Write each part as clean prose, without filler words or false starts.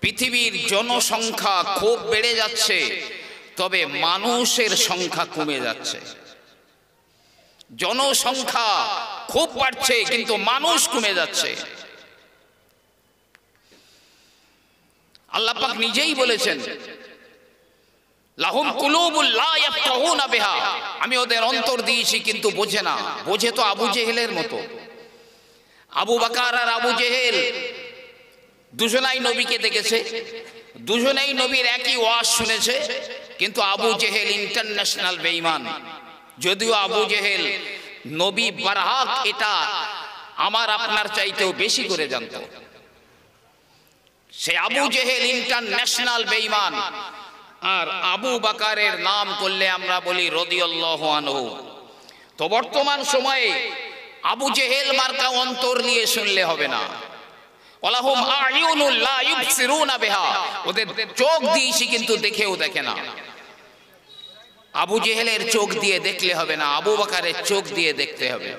পৃথিবীর জনসংখ্যা খুব বেড়ে যাচ্ছে, তবে মানুষের সংখ্যা কমে যাচ্ছে। জনসংখ্যা খুব বাড়ছে কিন্তু মানুষ কমে যাচ্ছে। আল্লাহ পাক নিজেই বলেছেন, লাহুম কুলুবুল লা ইয়াফকাহুনা বিহা, আমি ওদের অন্তর দিয়েছি কিন্তু বোঝে না। বোঝে তো আবু জেহেলের মতো। আবু বকর আর আবু জেহেল দুজনাই নবীকে দেখেছে, দুজনেই নবীর একই ওয়াজ শুনেছে, কিন্তু আবু জেহেল ইন্টারন্যাশনাল বেঈমান। যদিও আবু জেহেল নবী বারহাক এটা আমার আপনার চাইতেও বেশি করে জানত। সে আবু জেহেল ইন্টারন্যাশনাল বেঈমান। আর আবু বকরের নাম করলে আমরা বলি রাদিয়াল্লাহু আনহু। তো বর্তমান সময়ে আবু জেহেল মার্কা অন্তর নিয়ে শুনলে হবে না। ওয়ালাহুম আ'য়ুনুল লা ইউবসিরুনা বিহা, ওদের চোখ দিয়েছি কিন্তু দেখেও দেখে না। আবু জেহেলের চোখ দিয়ে দেখলে হবে না, আবু বকরের চোখ দিয়ে দেখতে হবে।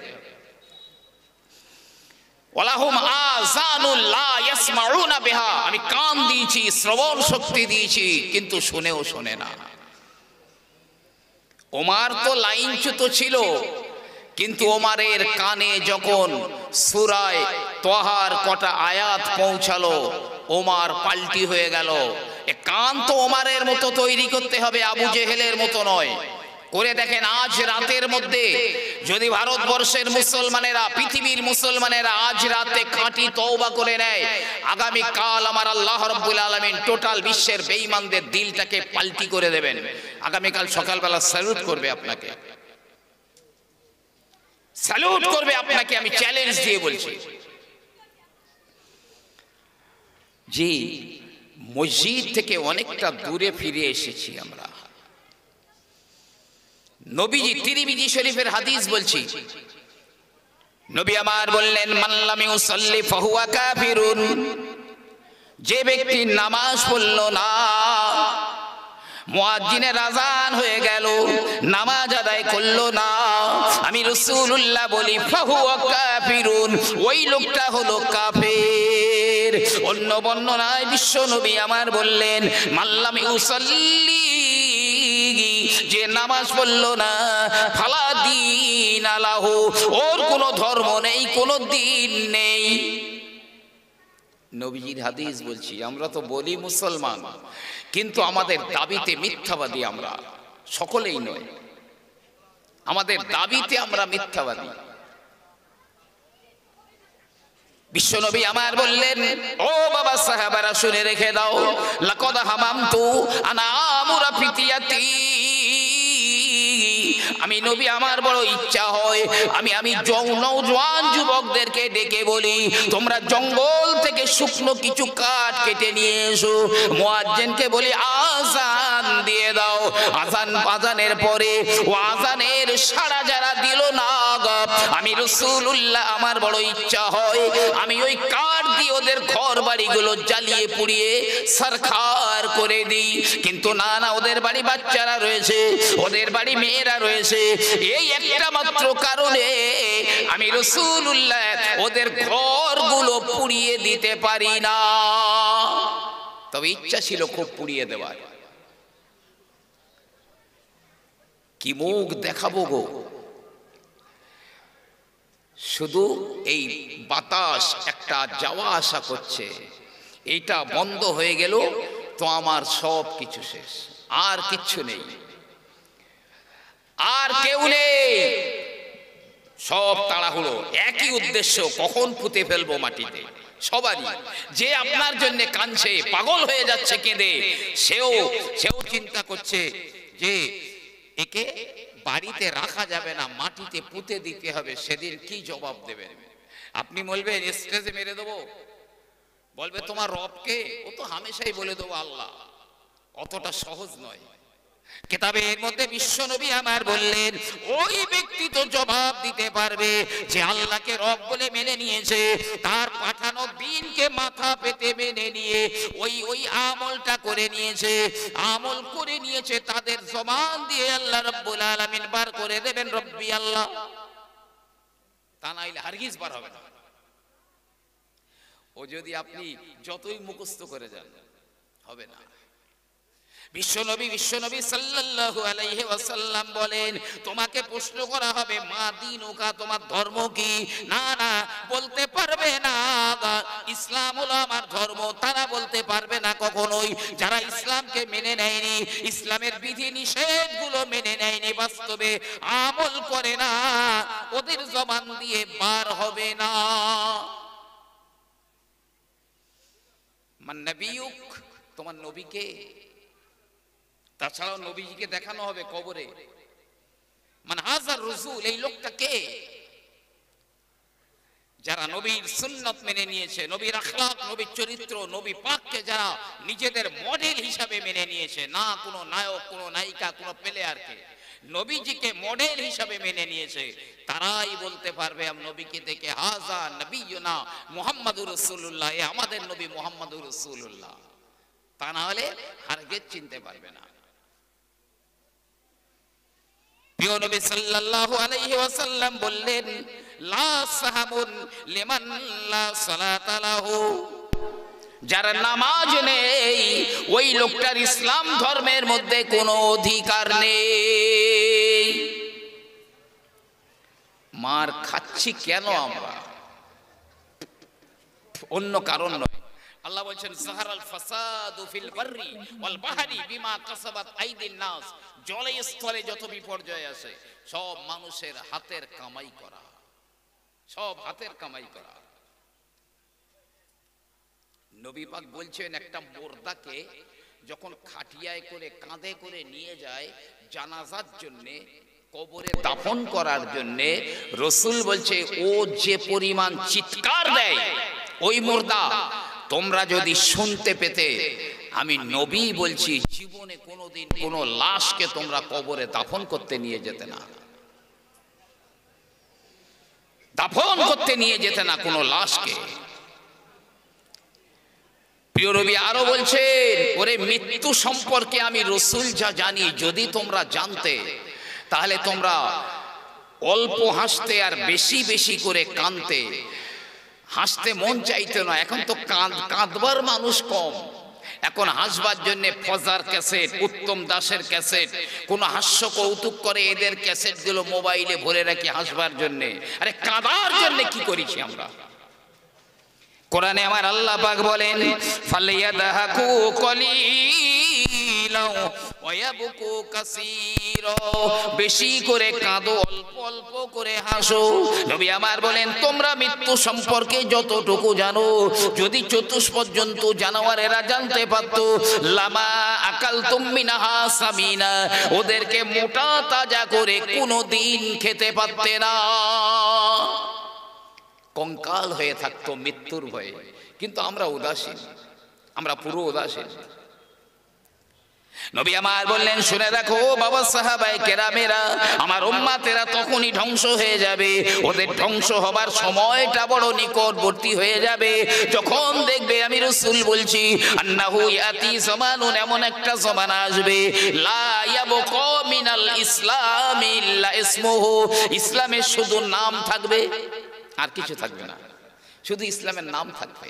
ওয়ালাহুম আযানুল লা ইয়াসমাউনা বিহা, আমি কান দিয়েছি, শ্রবণ শক্তি দিয়েছি, কিন্তু শুনেও শোনে না। ওমর তো লাইনচ্যুত ছিল, কিন্তু ওমরের কানে যখন সূরা তাহার কটা আয়াত পৌঁছালো, ওমর পাল্টি হয়ে গেল। এ কান তো ওমরের মতো তৈরি করতে হবে, আবু জেহেলের মতো নয়। করে দেখেন, আজ রাতের মধ্যে যদি ভারতবর্ষের মুসলমানেরা, পৃথিবীর মুসলমানেরা আজ রাতে খাঁটি তওবা করে নেয়, আগামী কাল আমার আল্লাহ রাব্বুল আলামিন টোটাল বিশ্বের বেঈমানদের দিলটাকে পাল্টি করে দেবেন। আগামী কাল সকালবেলা স্যালুট করবে আপনাকে, স্যালুট করবে আপনাকে, আমি চ্যালেঞ্জ দিয়ে বলছি। জি, মসজিদ থেকে অনেকটা দূরে ফিরে এসেছি আমরা। নবীজি তিরমিজি শরীফের হাদিস বলছি, নবী আমার বললেন, মান লাম ইউসাল্লি ফাহুয়া কাফিরুন, যে ব্যক্তি নামাজ পড়ল না, মুয়াজ্জিনের আযান হয়ে গেল, নামাজ আদায় করলো না, আমি রাসূলুল্লাহ বলি ফাহুয়া কাফিরুন, ওই লোকটা হলো কাফের। অন্য বর্ণনায় বিশ্ব নবী আমার বললেন, মান লাম ইউসাল্লি, যে নামাজ পড়লো না, ফালা দীন লাহু, ওর কোনো ধর্ম নেই, কোনো দিন নেই। নবীজির হাদিস বলছি। আমরা তো বলি মুসলমান, কিন্তু আমাদের দাবিতে মিথ্যাবাদী আমরা, সকলেই নয়, আমাদের দাবিতে আমরা মিথ্যাবাদী। বিশ্বনবী আমার বললেন, ও বাবা সাহাবারা শুনে রেখে দাও, লাকাদ হামামতু আনা আমুরা ফিতিয়াতি, আমি নবী আমার বড় ইচ্ছা হয় আমি নওজোয়ান যুবকদেরকে ডেকে বলি, তোমরা জঙ্গল থেকে শুকনো কিছু কাঠ কেটে নিয়ে এসো, মুয়াজ্জিনকে বলি আযান দিয়ে দাও। আযানের পরে ও আযানের সাড়া যারা দিল না, আমি রাসূলুল্লাহ আমার বড় ইচ্ছা হয় আমি ওই কাঠ দিয়ে ওদের ঘর বাড়িগুলো জ্বালিয়ে পুড়িয়ে সরখার করে দিই। কিন্তু না না, ওদের বাড়ি বাচ্চারা রয়েছে, ওদের বাড়ি মেয়েরা রয়েছে, এই একটা মাত্র কারণে আমি রাসূলুল্লাহ ওদের ঘরগুলো পুড়িয়ে দিতে পারি না। তবে ইচ্ছা ছিল খুব পুড়িয়ে দেওয়ার। কি মুখ দেখাবো গো, শুধু এই বাতাস একটা যাওয়া আসা করছে, এইটা বন্ধ হয়ে গেল তো আমার সব কিছু শেষ, আর কিচ্ছু নেই, আর কেউ নেই, সব তাড়াহুড়ো, একই উদ্দেশ্য, কখন পুঁতে ফেলবো মাটিতে সবারই। যে আপনার জন্য কাঁদছে, পাগল হয়ে যাচ্ছে কেঁদে, সেও চিন্তা করছে যে একে বাড়িতে রাখা যাবে না, মাটিতে পুঁতে দিতে হবে, সেদিন কি জবাব দেবেন? আপনি বলবেন স্টেজে মেরে দেবো, বলবে তোমার রবকে, ও তো হামেশাই বলে দেবো আল্লাহ। অতটা সহজ নয়। কিতাবের মধ্যে বিশ্বনবী আমার বললেন, ওই ব্যক্তি তো জবাব দিতে পারবে যে আল্লাহকে রব বলে মেনে নিয়েছে, তার পাঠানো দিনকে মাথা পেতে মেনে নিয়ে ওই আমলটা করে নিয়েছে, আমল করে নিয়েছে, তাদের জবান দিয়ে আল্লাহ রাব্বুল আলামিন বার করে দেবেন রব্বি আল্লাহ, তা নাইলে হারগিজ বার হবে না। ও যদি আপনি যতই মুখস্থ করে যান, হবে না। বিশ্বনবী সাল্লাল্লাহু আলাইহি ওয়াসাল্লাম বলেন, তোমাকে প্রশ্ন করা হবে মা দীনুকা, তোমার ধর্ম কি? না না, বলতে পারবে না ইসলাম হলো আমার ধর্ম। তারা বলতে পারবে না কখনোই, যারা ইসলামকে মেনে নেয়নি, ইসলামের বিধি নিষেধগুলো মেনে নেয়নি, বাস্তবে আমল করে না, ওদের জবান দিয়ে বার হবে না মান নবিয়ুক, তোমার নবীকে। তাছাড়াও নবীজিকে দেখানো হবে কবরে, মান হাজার রাসূল, এই লোকটা কে? যারা নবীর সুন্নত মেনে নিয়েছে, নবীর আখলাক, নবীর চরিত্র, নবী পাককে যারা নিজেদের মডেল হিসাবে মেনে নিয়েছে, না কোনো নায়ক, কোনো নায়িকা, কোনো প্লেয়ারকে, নবীজিকে মডেল হিসাবে মেনে নিয়েছে, তারাই বলতে পারবে আম নবীকে দেখে হাজা নবিয়ুনা মুহাম্মাদুর রাসূলুল্লাহ, এ আমাদের নবী মুহাম্মাদুর রাসূলুল্লাহ। তা না হলে হারগিজ চিনতে পারবে না। প্রিয় নবী সাল্লাল্লাহু আলাইহি ওয়াসাল্লাম বললেন, লা সাহাবুন লিমান লা সালাতা লাহু, যার নামাজ নেই ওই লোকটার ইসলাম ধর্মের মধ্যে কোনো অধিকার নেই। মার খাচ্ছি কেন আমরা? অন্য কারণ নয়। আল্লাহ বলছেন, যাহারাল ফাসাদু ফিল বাররি ওয়াল বাহরি বিমা কাসাবাত আইদিন নাস, জলে স্থলে যত বিপর্যয় আছে সব মানুষের হাতের কামাই করা, সব হাতের কামাই করা। নবী পাক বলছেন, একটা মুর্দাকে যখন খাটিয়ায় করে কাঁধে করে নিয়ে যায় জানাজার জন্য, কবরে দাফন করার জন্য, রাসূল বলছে ও যে পরিমাণ চিৎকার দেয় ওই মুর্দা, তোমরা যদি শুনতে পেতে, আমি নবী বলছি জীবনে কোনোদিন কোনো লাশকে তোমরা কবরে দাফন করতে নিয়ে যেতে না, দাফন করতে নিয়ে যেতে না কোনো লাশকে। প্রিয় নবী আরো বলছেন, ওরে মৃত্যু সম্পর্কে আমি রাসূল যা জানি, যদি তোমরা জানতে তাহলে তোমরা অল্প হাসতে আর বেশি বেশি করে কাঁদতে। হাসতে মন চাইতো না, এখন তো কাঁদবার মানুষ কম, এখন হাসবার জন্য ফজার ক্যাসেট, উত্তম দাসের ক্যাসেট, কোন হাস্য কৌতুক করে এদের ক্যাসেটগুলো মোবাইলে ভরে রাখি হাসবার জন্য। আরে কাঁদার জন্য কি করেছি আমরা? কোরআনে আমার আল্লাহ পাক বলেন, ফালিয়াদহাকু কলিলাও ওয়া ইয়াবকু কাসীরা, বেশি করে কাঁদো, অল্প অল্প করে হাসো। নবী আমার বলেন, তোমরা মৃত্যু সম্পর্কে যতটুকু জানো, যদি চতুষ্পদ জন্তু জানোয়ারেরা জানতে পারতো, লামা আকালতুম মিনহা সামিনা, ওদেরকে মোটা তাজা করে কোনোদিন খেতে পারতে না, কঙ্কাল হয়ে থাকতো মৃত্যুর ভয়ে। কিন্তু আমরা উদাসীন, আমরা পুরো উদাসীন। নবী আমার বললেন, শুনে রাখো বাবা সাহাবায়ে কেরামেরা, আমার উম্মতেরা তখনই ধ্বংস হয়ে যাবে, ওদের ধ্বংস হবার সময়টা বড় নিকটবর্তী হয়ে যাবে, যখন দেখবে আমি রাসূল বলছি, আন্নাহু ইয়াতি জামানুন, এমন একটা জামানা আসবে, লা ইয়াবকা মিনাল ইসলামি ইল্লা ইসমুহু, ইসলামের শুধু নাম থাকবে, আর কিছু থাকবে না, শুধু ইসলামের নাম থাকবে।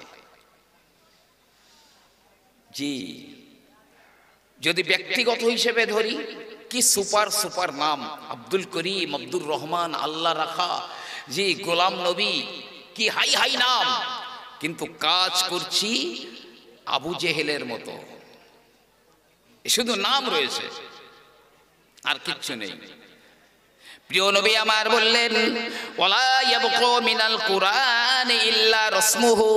জি, যদি ব্যক্তিগত হিসেবে ধরি, কি সুপার সুপার নাম, আব্দুল করিম, আব্দুর রহমান, আল্লাহ রাখা, জি গোলাম নবী, কি হাই হাই নাম, কিন্তু কাজ করছি আবু জেহেলের মতো, শুধু নাম রয়েছে আর কিচ্ছু নেই। প্রিয় নবী আমার বললেন, ওয়ালা ইয়াবকু মিনাল কুরআন ইল্লা রাসমুহু,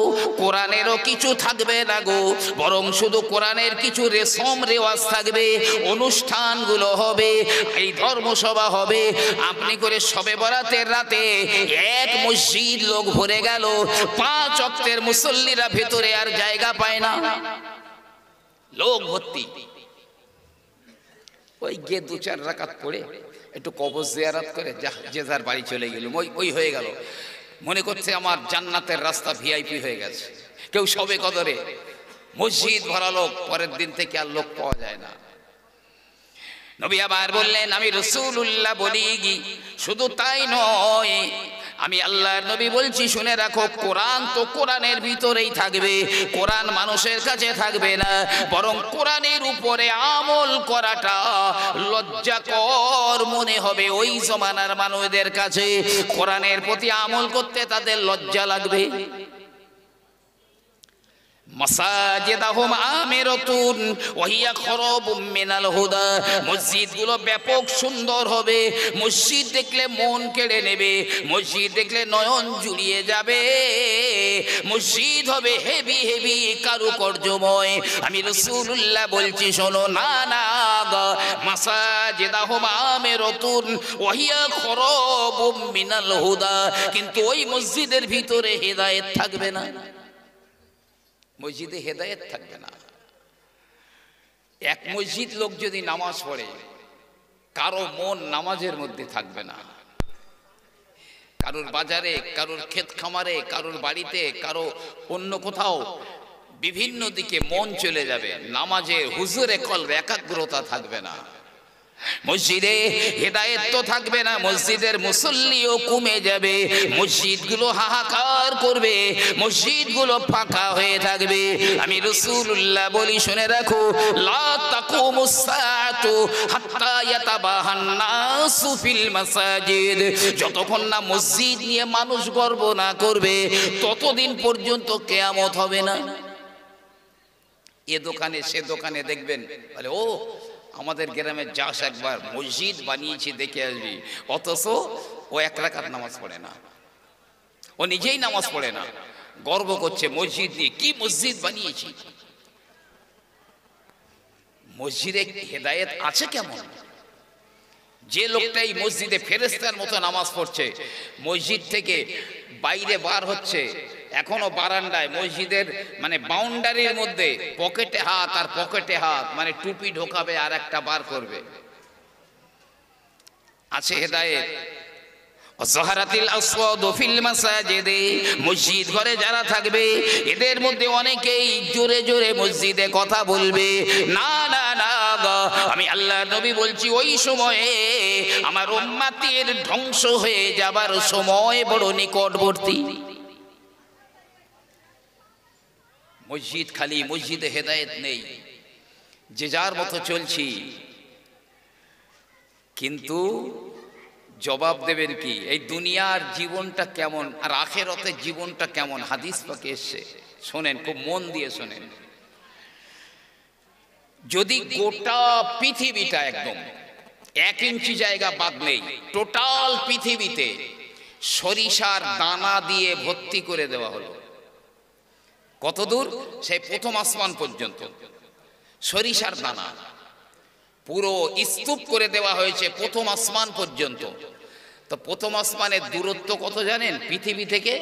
কোরআনেরও কিছু থাকবে না গো, বরং শুধু কোরআনের কিছু রেশম রেওয়াজ থাকবে, অনুষ্ঠানগুলো হবে, এই ধর্মসভা হবে। আপনি করে শবে বরাতের রাতে এক মসজিদ লোক ভরে গেল, 5 ওয়াক্তের মুসল্লিরা ভেতরে আর জায়গা পায় না, লোক ভর্তি। ওই গিয়ে 2-4 রাকাত পড়ে একটু কবর জিয়ারত করে যে যার বাড়ি চলে গেল, ওই হয়ে গেল, মনে করছে আমার জান্নাতের রাস্তা ভিআইপি হয়ে গেছে। কেউ শবে কদরে মসজিদ ভরা লোক, পরের দিন থেকে আর লোক পাওয়া যায় না। নবী আবার বললেন, আমি রাসূলুল্লাহ বলি, শুধু তাই নয়, আমি আল্লাহর নবী বলছি শুনে রাখো, কোরআন তো কোরআনের ভিতরেই থাকবে, কোরআন মানুষের কাছে থাকবে না, বরং কোরআনের উপরে আমল করাটা লজ্জাকর মনে হবে ওই জমানার মানুষদের কাছে। কোরআনের প্রতি আমল করতে তাদের লজ্জা লাগবে। মাসাজিদাহুম আমিরাতুন ওয়া হিয়া খরাবুম মিনাল হুদা, মসজিদগুলো ব্যাপক সুন্দর হবে, মসজিদ দেখলে মন কেড়ে নেবে, মসজিদ দেখলে নয়ন জুড়িয়ে যাবে, মসজিদ হবে হেভি হেভি কারুকার্যময়। আমি রাসূলুল্লাহ বলছি শোনো, না না, মাসাজিদাহুম আমিরাতুন ওয়া হিয়া খরাবুম মিনাল হুদা, কিন্তু ওই মসজিদের ভিতরে হেদায়েত থাকবে না, মসজিদে হেদায়েত থাকবে না। এক মসজিদ লোক যদি নামাজ পড়ে, কারো মন নামাজের মধ্যে থাকবে না, কারোর বাজারে, কারোর ক্ষেত খামারে, কারোর বাড়িতে, কারো অন্য কোথাও বিভিন্ন দিকে মন চলে যাবে, নামাজে হুজুরে কলবে একাগ্রতা থাকবে না। মসজিদে হেদায়েত তো থাকবে না, মসজিদের মুসল্লিও কমে যাবে, মসজিদগুলো হাহাকার করবে, মসজিদগুলো ফাঁকা হয়ে থাকবে। আমি রাসূলুল্লাহ বলি শুনে রাখো, লা তাকুমুস সাআতু হাত্তা ইয়াতাবাহান নাসু ফিল মাসাজিদ, যতক্ষণ না মসজিদ নিয়ে মানুষ গর্ব না করবে ততদিন পর্যন্ত কিয়ামত হবে না। এ দোকানে সে দোকানে দেখবেন বলে, ও আমাদের গ্রামে যাস একবার, মসজিদ বানিয়েছি দেখে আসবি, অথচ ও এক রাকাত নামাজ পড়ে না, ও নিজেই নামাজ পড়ে না, গর্ব করছে মসজিদ নিয়ে, কি মসজিদ বানিয়েছি। মসজিদে হেদায়েত আছে কেমন? যে লোকটা এই মসজিদে ফেরেশতার মতো নামাজ পড়ছে, মসজিদ থেকে বাইরে বার হচ্ছে, এখনো বারান্দায় মসজিদের মানে বাউন্ডারির মধ্যে পকেটে হাত আর পকেটে হাত, মানে টুপি ঢোকাবে আর একটা বার করবে, আছে হেদায়েত। যাহারাতিল আসওয়াদু ফিল মাসাজিদে, মসজিদ ঘরে যারা থাকবে এদের মধ্যে অনেকেই জোরে জোরে মসজিদে কথা বলবে, না না না, আমি আল্লাহর নবী বলছি ওই সময়ে আমার উম্মতের ধ্বংস হয়ে যাবার সময় বড় নিকটবর্তী। মসজিদ খালি, মসজিদে হেদায়েত নেই, যে যার মতো চলছি, কিন্তু জবাব দেবেন কি? এই দুনিয়ার জীবনটা কেমন আর আখিরাতের জীবনটা কেমন, হাদিস পাকে এসেছে, শোনেন, খুব মন দিয়ে শোনেন। যদি গোটা পৃথিবীটা একদম 1 ইঞ্চি জায়গা বাদ নেই, টোটাল পৃথিবীতে সরিষার দানা দিয়ে ভর্তি করে দেওয়া হলো, কত দূর? সেই প্রথম আসমান পর্যন্ত সরিষার দানা পুরো স্তূপ করে দেওয়া হয়েছে প্রথম আসমান পর্যন্ত। তো প্রথম আসমানের দূরত্ব কত জানেন? পৃথিবী থেকে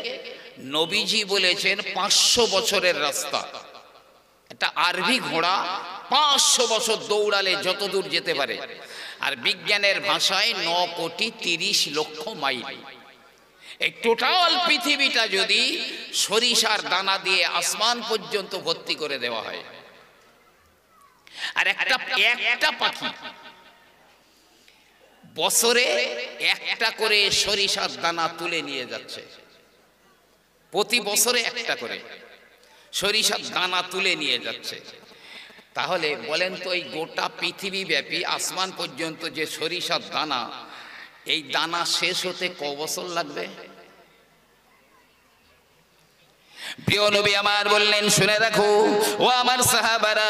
নবীজি বলেছেন 500 বছরের রাস্তা। একটা আরবি ঘোড়া 500 বছর দৌড়ালে যত দূর যেতে পারে, আর বিজ্ঞানের ভাষায় 9,30,00,000 মাইল। এই টোটাল পৃথিবীটা যদি সরিষার দানা দিয়ে আসমান পর্যন্ত ভর্তি করে দেওয়া হয়, আর একটা পাখি বছরে একটা করে সরিষার দানা তুলে নিয়ে যাচ্ছে, প্রতি বছরে একটা করে সরিষার দানা তুলে নিয়ে যাচ্ছে, তাহলে বলেন তো এই গোটা পৃথিবী ব্যাপী আসমান পর্যন্ত যে সরিষার দানা, এই দানা শেষ হতে ক বছর লাগবে? প্রিয় নবী আমার বললেন শুনে রাখো ও আমার সাহাবারা,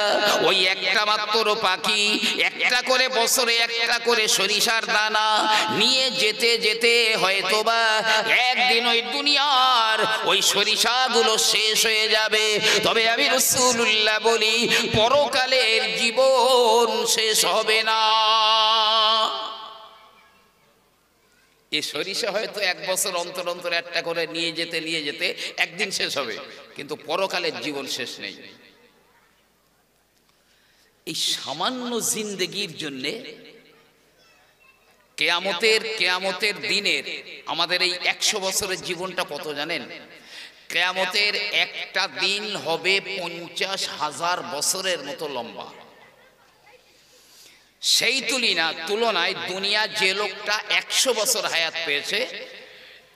ওই একটা মাত্র পাখি একটা করে বছরে একটা করে সরিষার দানা নিয়ে যেতে যেতে হয়তোবা একদিন ওই দুনিয়ার ওই সরিষাগুলো শেষ হয়ে যাবে। তবে আমি রাসূলুল্লাহ বলি পরকালের জীবন শেষ হবে না। এই সরিষা হয়তো 1 বছর অন্তর অন্তর একটা করে নিয়ে যেতে একদিন শেষ হবে, কিন্তু পরকালের জীবন শেষ নেই। এই সামান্য জিন্দেগির জন্যে কেয়ামতের দিনের আমাদের এই 100 বছরের জীবনটা কত জানেন? কেয়ামতের একটা দিন হবে 50,000 বছরের মতো লম্বা। সেই তুলনায় দুনিয়া যে লোকটা 100 বছর হায়াত পেয়েছে,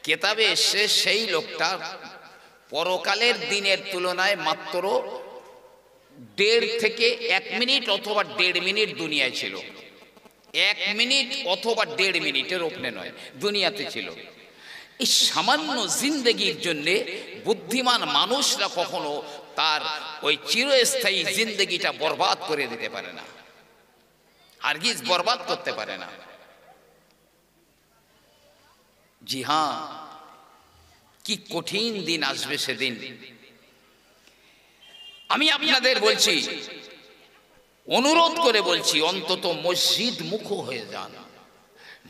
কেতাবে এসে সেই লোকটা পরকালের দিনের তুলনায় মাত্র 1.5 থেকে 1 মিনিট অথবা 1.5 মিনিট দুনিয়ায় ছিল। 1 মিনিট অথবা 1.5 মিনিটের ওপরে নয়, দুনিয়াতে ছিল। এই সামান্য জিন্দেগির জন্যে বুদ্ধিমান মানুষরা কখনো তার ওই চিরস্থায়ী জিন্দেগিটা বরবাদ করে দিতে পারে না, হারগিজ বরবাদ করতে পারে না। জি হ্যাঁ, কি কঠিন দিন আসবে সেদিন। আমি আপনাদের বলছি, অনুরোধ করে বলছি, অন্তত মসজিদ মুখ হয়ে যান,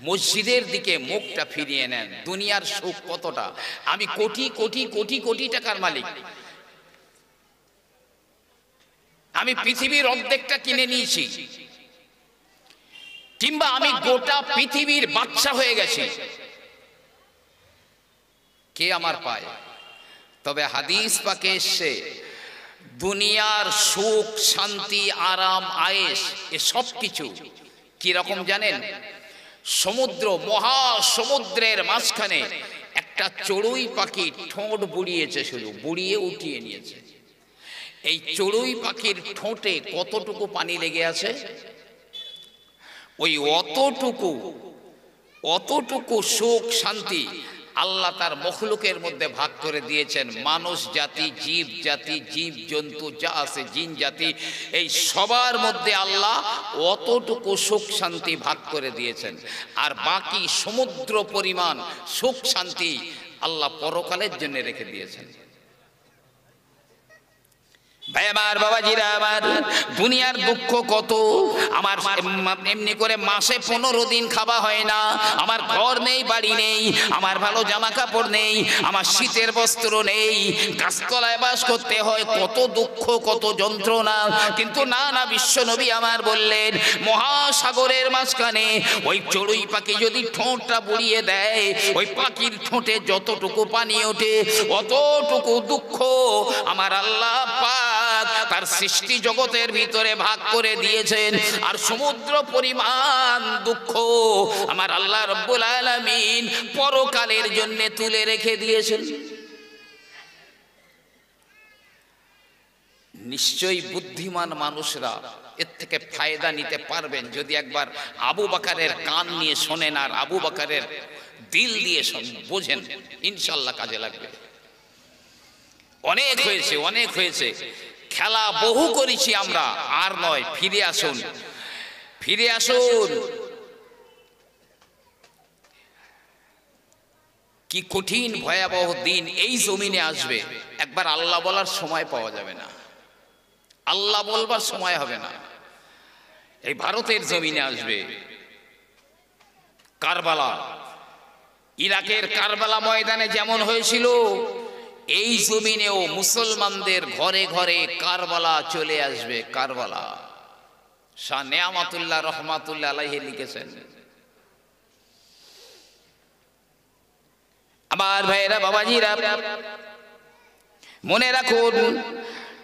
মসজিদের দিকে মুখটা ফিরিয়ে নেন। দুনিয়ার সুখ কতটা, আমি কোটি কোটি কোটি কোটি টাকার মালিক, আমি পৃথিবীর অর্ধেকটা কিনে নিয়েছি, কিংবা আমি গোটা পৃথিবীর বাদশা হয়ে গেছি, কে আমার পায়? তবে হাদিস পাকে এসছে দুনিয়ার সুখ শান্তি আরাম আয়েশ এ সব কিছু কি রকম জানেন? সমুদ্র, মহাসমুদ্রের মাঝখানে একটা চড়ুই পাখি ঠোঁট বুড়িয়েছে, শুধু বুড়িয়ে উঠিয়ে নিয়েছে। এই চড়ুই পাখির ঠোঁটে কতটুকু পানি লেগে আছে? ওই অতটুকু সুখ শান্তি আল্লাহ তার মখলুকের মধ্যে ভাগ করে দিয়েছেন। মানুষ জাতি, জীব জাতি, জীব জন্তু যা আছে, জিন জাতি, এই সবার মধ্যে আল্লাহ অতটুকু সুখ শান্তি ভাগ করে দিয়েছেন। আর বাকি সমুদ্র পরিমাণ সুখ শান্তি আল্লাহ পরকালের জন্য রেখে দিয়েছেন। ভাই আমার, বাবাজিরা আমার, দুনিয়ার দুঃখ কত। আমার এমনি করে মাসে 15 দিন খাওয়া হয় না, আমার ঘর নেই, বাড়ি নেই, আমার ভালো জামা কাপড় নেই, আমার শীতের বস্ত্র নেই, গাছতলায় বাস করতে হয়, কত দুঃখ কত যন্ত্রণা। কিন্তু না না, বিশ্বনবী আমার বললেন মহাসাগরের মাঝখানে ওই চড়ুই পাখি যদি ঠোঁটটা বুড়িয়ে দেয়, ওই পাখির ঠোঁটে যতটুকু পানি ওঠে অতটুকু দুঃখ আমার আল্লাহ পাক তার সৃষ্টি জগতের ভিতরে ভাগ করে দিয়েছেন। আর সমুদ্র পরিমাণ দুঃখ আমার আল্লাহ রাব্বুল আলামিন পরকালের জন্য তুলে রেখে দিয়েছেন। নিশ্চয়ই বুদ্ধিমান মানুষরা এর থেকে ফায়দা নিতে পারবেন যদি একবার আবু বকরের কান নিয়ে শোনেন আর আবু বকরের দিল দিয়ে বোঝেন, ইনশাআল্লাহ কাজে লাগবে। অনেক হয়েছে, অনেক হয়েছে, খেলা বহু করেছি আমরা, আর নয়। ফিরে আসুন, ফিরে আসুন। কি কঠিন ভয়াবহ দিন এই জমিনে আসবে, একবার আল্লাহ বলার সময় পাওয়া যাবে না, আল্লাহ বলবার সময় হবে না। এই ভারতের জমিনে আসবে কারবালা, ইরাকের কারবালা ময়দানে যেমন হয়েছিল, এই জমিনেও মুসলমানদের ঘরে ঘরে কারবালা চলে আসবে। কারবালা শাহ নেয়ামতুল্লাহ রহমাতুল্লাহ আলাইহি লিখেছেন। আমার ভাইরা, বাবাজিরা, মনে রাখুন,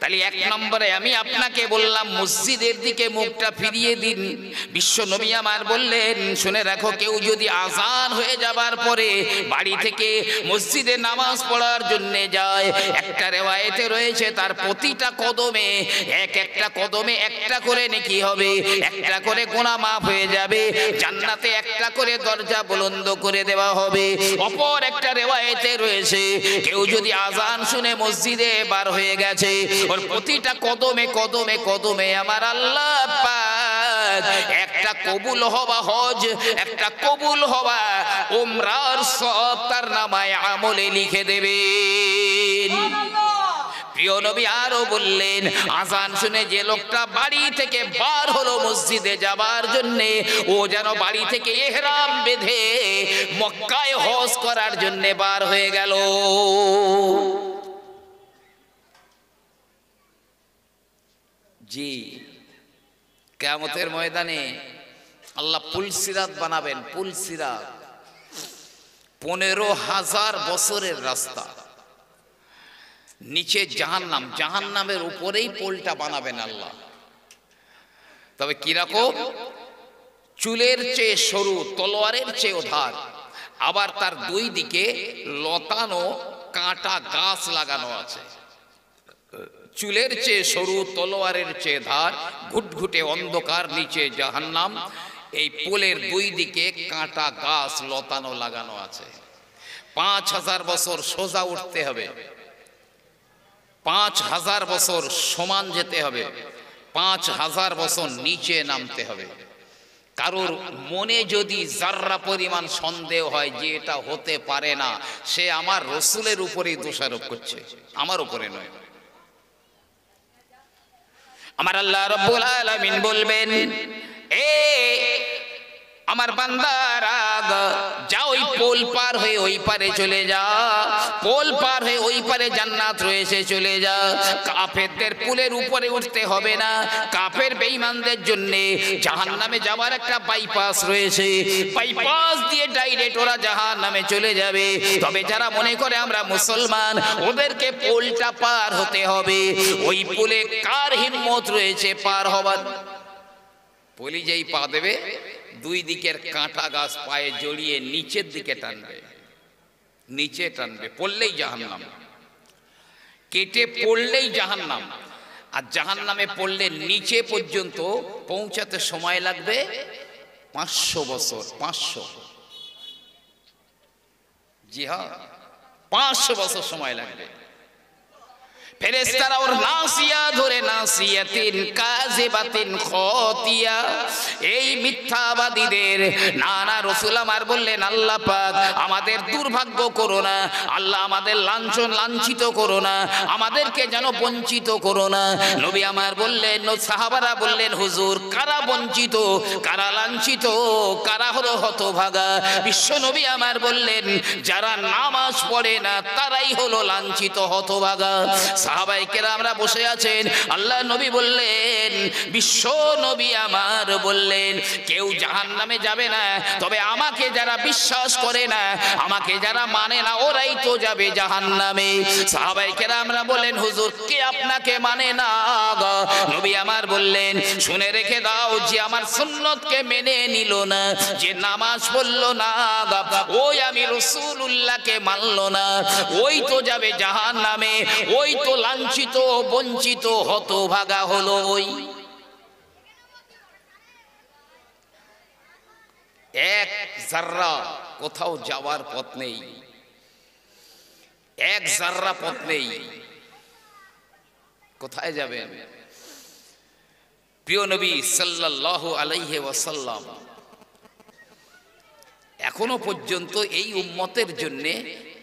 তাহলে 1 নম্বরে আমি আপনাকে বললাম মসজিদের দিকে মুখটা ফিরিয়ে দিন। বিশ্ব নবী আমার বললেন, শুনে রাখো, কেউ যদি আজান হয়ে যাবার পরে বাড়ি থেকে মসজিদে নামাজ পড়ার জন্য যায়, একটা রিওয়ায়েতে রয়েছে তার প্রতিটা কদমে একটা কদমে একটা করে নেকি হবে, একটা করে গুনাহ মাফ হয়ে যাবে, জান্নাতে একটা করে দরজা বুলন্দ করে দেওয়া হবে। অপর একটা রিওয়ায়েতে রয়েছে কেউ যদি আজান শুনে মসজিদে বার হয়ে গেছে, ওর প্রতিটা কদমে কদমে কদমে আমার আল্লাহ পাক একটা কবুল হওয়া হজ, একটা কবুল হওয়া উমরার সব তার নামায় আমলে লিখে দেবেন। প্রিয় নবী আরো বললেন, আজান শুনে যে লোকটা বাড়ি থেকে বার হলো মসজিদে যাবার জন্য, ও যেন বাড়ি থেকে ইহরাম বেঁধে মক্কায় হজ করার জন্য বার হয়ে গেল। জি, কিয়ামতের ময়দানে আল্লাহ পুলসিরাত বানাবেন। পুলসিরাত 15,000 বছরের রাস্তা, নিচে জাহান্নাম, জাহান্নামের উপরেই পোলটা বানাবেন আল্লাহ। তবে কিরকম? চুলের চেয়ে সরু, তলোয়ারের চেয়ে ধার। আবার তার দুই দিকে লতানো কাঁটা গাছ লাগানো আছে। চুলের চেয়ে সরু, তলোয়ারের চেয়ে ধার, ঘুটঘুটে অন্ধকার, নিচে জাহান্নাম। এই পোলের দুই দিকে কাঁটা গাছ লতানো লাগানো আছে। 5000 বছর সোজা উঠতে হবে, 5000 বছর সমান যেতে হবে, 5000 বছর নিচে নামতে হবে। কারোর মনে যদি জাররা পরিমাণ সন্দেহ হয় যে এটা হতে পারে না, সে আমার রসুলের উপরেই দোষারোপ করছে, আমার উপরে নয়। আমার আল্লাহ রাব্বুল আলামিন বলবেন, এ আমার বান্দারা, যা ওই পোল পার হয়ে ওই পারে চলে যা, পোল পার হয়ে ওই পারে জান্নাত রয়েছে, চলে যা। কাফেরদের পুলের উপরে উঠতে হবে না, কাফের বেঈমানদের জন্য জাহান্নামে যাওয়ার একটা বাইপাস রয়েছে, বাইপাস দিয়ে ডাইরেক্ট ওরা জাহান্নামে চলে যাবে। তবে যারা মনে করে আমরা মুসলমান, ওদেরকে পোলটা পার হতে হবে। ওই পুলে কার হিম্মত রয়েছে পার হবার? পুলি যেই পা দেবে, দুই দিকের কাঁটা গাছ পায়ে জড়িয়ে নিচের দিকে টানবে, নিচে টানবে, পড়লেই জাহান্নাম, কেটে পড়লেই জাহান্নাম। আর জাহান্নামে পড়লে নিচে পর্যন্ত পৌঁছাতে সময় লাগবে 500 বছর। 500, জি হ্যাঁ, 500 বছর সময় লাগবে। ফেরেশতারা ওর নাসিয়া ধরে, নাসিয়াতিন কাযিবাতিন খাতিয়া, এই মিথ্যাবাদীদের নানা রাসূল আমার বললেন, আল্লাহ পাক আমাদের দুর্ভাগ্য করো না, আল্লাহ আমাদের লাঞ্ছিত করো না, আমাদেরকে যেন বঞ্চিত করো না। নবী আমার বললেন, সাহাবারা বললেন, হুজুর কারা বঞ্চিত, কারা লাঞ্ছিত, কারা হলো হতভাগা? বিশ্ব নবী আমার বললেন, যারা নামাজ পড়ে না তারাই হলো লাঞ্ছিত, হতভাগা। সাহাবায়ে কেরামরা বসে আছেন, আল্লাহ নবী বললেন, বিশ্ব নবী আমার বললেন, কেউ জাহান্নামে যাবে না, তবে আমাকে যারা বিশ্বাস করে না, আমাকে যারা মানে না, ওরাই তো যাবে জাহান্নামে। সাহাবায়ে কেরামরা বললেন, হুজুর কে আপনাকে মানে না? নবী আমার বললেন, শুনে রেখে দাও, যে আমার সুন্নতকে মেনে নিল না, যে নামাজ পড়লো না, ওই আমি রাসূলুল্লাহকে মানলো না, ওই তো যাবে জাহান্নামে, ওই তো লাঞ্ছিত, বঞ্চিত, হতভাগা হলো। ওই এক জাররা কোথাও যাওয়ার পথ নেই, এক জাররা পথ নেই, কোথায় যাবেন? প্রিয় নবী সাল্লাল্লাহু আলাইহি ওয়াসাল্লাম এখনো পর্যন্ত এই উম্মতের জন্য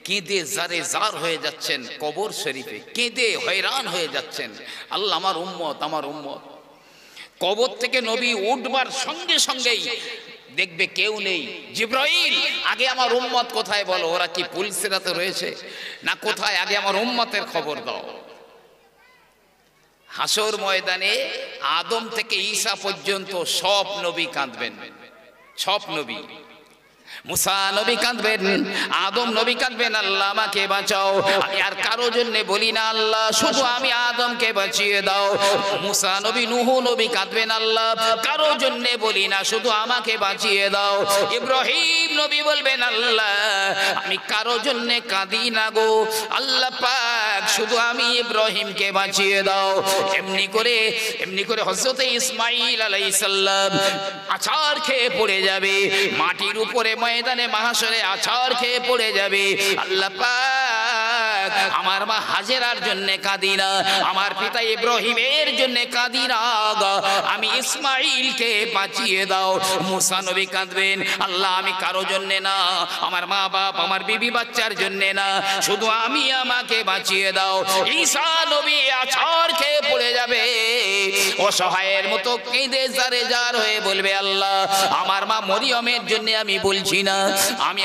কেঁদে জারে জার হয়ে যাচ্ছেন, কবর শরীফে কেঁদে হয়রান হয়ে যাচ্ছেন, আল্লাহ আমার উম্মত, আমার উম্মত। কবর থেকে নবী উঠবার সঙ্গে সঙ্গেই দেখবে কেউ নেই। জিবরাইল, আগে আমার উম্মত কোথায় বলো, ওরা কি পুলসিরাতে রয়েছে না কোথায়, আগে আমার উম্মতের খবর দাও। হাসর ময়দানে আদম থেকে ঈসা পর্যন্ত সব নবী কাঁদবেন, সব নবী। মুসা নবী কাঁদবেন, আদম নবী কাঁদবেন, আল্লাহ আমাকে বাঁচাও। আমি আর কারো জন্য বলি না, আল্লাহ শুধু আমি আদমকে বাঁচিয়ে দাও। মুসা নবী, নূহ নবী কাঁদবেন, আল্লাহ কারো জন্য বলি না, শুধু আমাকে বাঁচিয়ে দাও। ইব্রাহিম নবী বলবেন, আল্লাহ আমি কারো জন্য কাঁদি না গো, আল্লাহ পাক শুধু আমি ইব্রাহিমকে বাঁচিয়ে দাও। এমনি করে হযরত ইসমাঈল আলাইহিস সালাম আছাড় খেয়ে পড়ে যাবে, মাটির উপরে ময়দানে মাহশরে আছাড় খেয়ে পড়ে যাবে। আল্লাহ পাক আমার মা হাজেরার জন্য কাঁদি না, আমার পিতা ইব্রাহিমের জন্য কাঁদি না, আমি ইসমাঈলকে বাঁচিয়ে দাও। মুসা নবী কাঁদবেন, আল্লাহ আমি কারো জন্য না, আমার মা বাপ, আমার বিবি বাচ্চার জন্য না, শুধু আমি, আমাকে বাঁচিয়ে দাও। ঈসা নবী আছাড় খেয়ে পড়ে যাবে, অসহায়ের মতো কেঁদে জারে জার হয়ে বলবে, আল্লাহ আমার মা মরিয়মের জন্য আমি বলছি না,